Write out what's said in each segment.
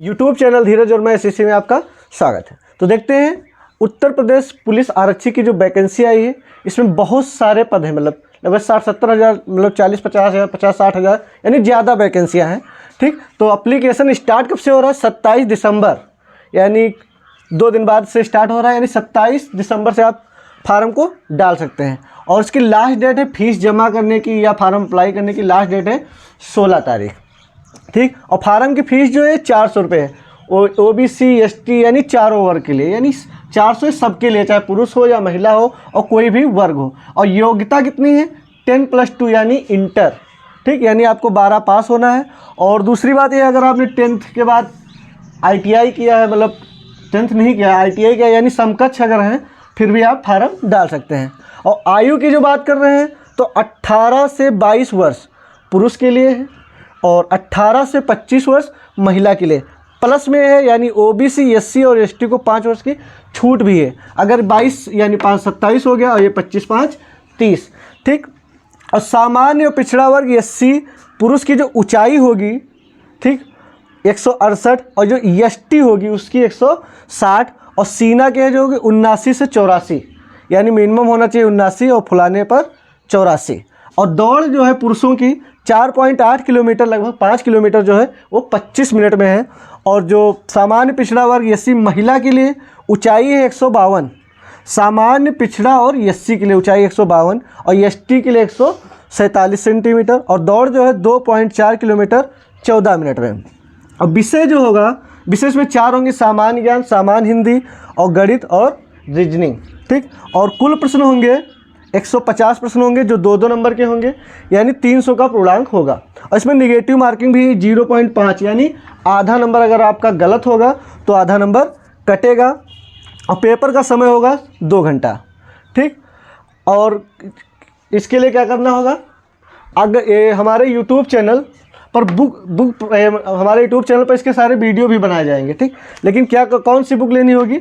YouTube channel धीरज और मैं SSC में आपका स्वागत है। तो देखते हैं उत्तर प्रदेश पुलिस आरक्षी की जो वैकेंसी आई है, इसमें बहुत सारे पद हैं, मतलब लगभग 60-70 हज़ार, मतलब 40-50 हज़ार, 50-60 हज़ार, यानी ज़्यादा वैकेंसियाँ हैं। ठीक, तो अप्लीकेशन स्टार्ट कब से हो रहा है? 27 दिसंबर, यानी 2 दिन बाद से स्टार्ट हो रहा है, यानी 27 दिसंबर से आप फार्म को डाल सकते हैं। और इसकी लास्ट डेट है फीस जमा करने की या फार्म अप्लाई करने की लास्ट डेट है 16 तारीख। ठीक, और फार्म की फ़ीस जो है 400 रुपये है। OBC ST यानी चारों वर्ग के लिए, यानी 400 सबके लिए, चाहे पुरुष हो या महिला हो और कोई भी वर्ग हो। और योग्यता कितनी है? 10+2 यानी इंटर। ठीक, यानी आपको 12 पास होना है। और दूसरी बात ये, अगर आपने 10th के बाद ITI किया है, मतलब 10th नहीं किया, ITI किया, यानी समकक्ष अगर हैं, फिर भी आप फार्म डाल सकते हैं। और आयु की जो बात कर रहे हैं तो 18 से 22 वर्ष पुरुष के लिए है और 18 से 25 वर्ष महिला के लिए। प्लस में है, यानी OBC SC और ST को 5 वर्ष की छूट भी है। अगर 22 यानी 5 27 हो गया और ये 25-5 30। ठीक, और सामान्य और पिछड़ा वर्ग SC पुरुष की जो ऊंचाई होगी, ठीक, 168, और जो ST होगी उसकी 160, और सीना के जो होगी 79 से 84, यानी मिनिमम होना चाहिए 79 और फुलाने पर 84। और दौड़ जो है पुरुषों की 4.8 किलोमीटर, लगभग 5 किलोमीटर जो है वो 25 मिनट में है। और जो सामान्य पिछड़ा वर्ग SC महिला के लिए ऊंचाई है 152, सामान्य पिछड़ा और SC के लिए ऊंचाई 152 और ST के लिए 147 सेंटीमीटर। और दौड़ जो है 2.4 किलोमीटर 14 मिनट में। और विषय जो होगा, विशेष में 4 होंगे: सामान्य ज्ञान, सामान्य हिंदी और गणित और रीजनिंग। ठीक, और कुल प्रश्न होंगे 150 प्रश्न होंगे जो 2-2 नंबर के होंगे, यानी 300 का पूर्णांक होगा। और इसमें निगेटिव मार्किंग भी 0.5, यानी आधा नंबर अगर आपका गलत होगा तो आधा नंबर कटेगा। और पेपर का समय होगा 2 घंटा। ठीक, और इसके लिए क्या करना होगा? अगर हमारे यूट्यूब चैनल पर हमारे यूट्यूब चैनल पर इसके सारे वीडियो भी बनाए जाएंगे। ठीक, लेकिन क्या कौन सी बुक लेनी होगी?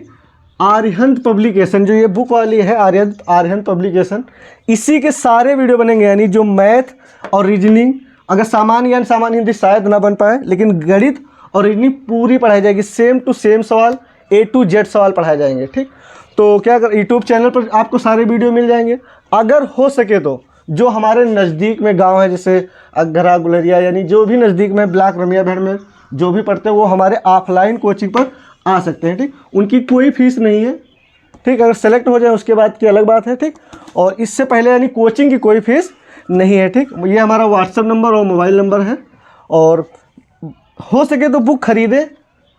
आर्यहंत पब्लिकेशन, जो ये बुक वाली है आर्यहंत पब्लिकेशन, इसी के सारे वीडियो बनेंगे। यानी जो मैथ और रीजनिंग, अगर सामान्य ज्ञान सामान्य हिंदी शायद ना बन पाए, लेकिन गणित और रीजनिंग पूरी पढ़ाई जाएगी। सेम टू सेम सवाल, A to Z सवाल पढ़ाए जाएंगे। ठीक, तो क्या कर यूट्यूब चैनल पर आपको सारे वीडियो मिल जाएंगे। अगर हो सके तो जो हमारे नज़दीक में गाँव है, जैसे अघरा गुलरिया, यानी जो भी नज़दीक में ब्लॉक रमिया भैड़ में जो भी पढ़ते हैं, वो हमारे ऑफलाइन कोचिंग पर आ सकते हैं। ठीक, उनकी कोई फीस नहीं है। ठीक, अगर सेलेक्ट हो जाए उसके बाद की अलग बात है। ठीक, और इससे पहले यानी कोचिंग की कोई फीस नहीं है। ठीक, ये हमारा व्हाट्सएप नंबर और मोबाइल नंबर है। और हो सके तो बुक खरीदें।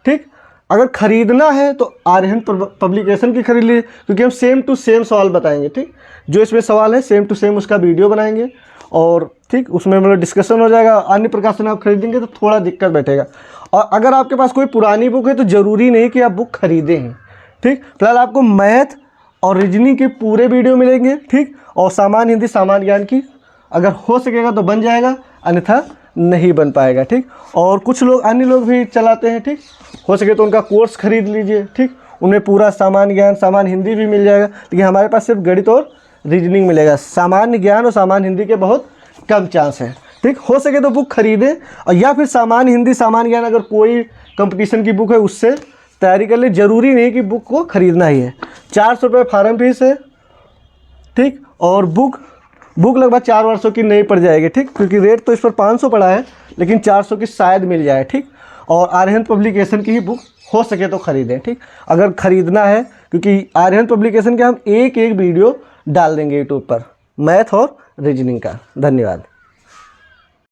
ठीक, अगर ख़रीदना है तो आर्यहंत पब्लिकेशन की खरीद लीजिए, क्योंकि हम सेम टू सेम सवाल बताएंगे। ठीक, जो इसमें सवाल है सेम टू सेम उसका वीडियो बनाएंगे और ठीक उसमें मतलब डिस्कशन हो जाएगा। अन्य प्रकाशन आप खरीदेंगे तो थोड़ा दिक्कत बैठेगा। और अगर आपके पास कोई पुरानी बुक है तो ज़रूरी नहीं कि आप बुक खरीदें हैं। ठीक, फिलहाल आपको मैथ और रीजनिंग के पूरे वीडियो मिलेंगे। ठीक, और सामान्य हिंदी सामान्य ज्ञान की अगर हो सकेगा तो बन जाएगा, अन्यथा नहीं बन पाएगा। ठीक, और कुछ लोग अन्य लोग भी चलाते हैं। ठीक, हो सके तो उनका कोर्स खरीद लीजिए। ठीक, उनमें पूरा सामान्य ज्ञान सामान्य हिंदी भी मिल जाएगा, लेकिन हमारे पास सिर्फ गणित और रीजनिंग मिलेगा। सामान्य ज्ञान और सामान्य हिंदी के बहुत कम चांस है। ठीक, हो सके तो बुक खरीदें, और या फिर सामान्य हिंदी सामान्य ज्ञान अगर कोई कंपटीशन की बुक है उससे तैयारी कर ले। ज़रूरी नहीं कि बुक को खरीदना ही है। 400 रुपये फार्म फीस है। ठीक, और बुक लगभग 4 वर्षों की नहीं पड़ जाएगी। ठीक, क्योंकि रेट तो इस पर 500 पड़ा है, लेकिन 400 की शायद मिल जाए। ठीक, और आर्यहंत पब्लिकेशन की ही बुक हो सके तो खरीदें। ठीक, अगर ख़रीदना है, क्योंकि आर्यहंत पब्लिकेशन के हम एक वीडियो डाल देंगे यूट्यूब पर मैथ और रीजनिंग का। धन्यवाद।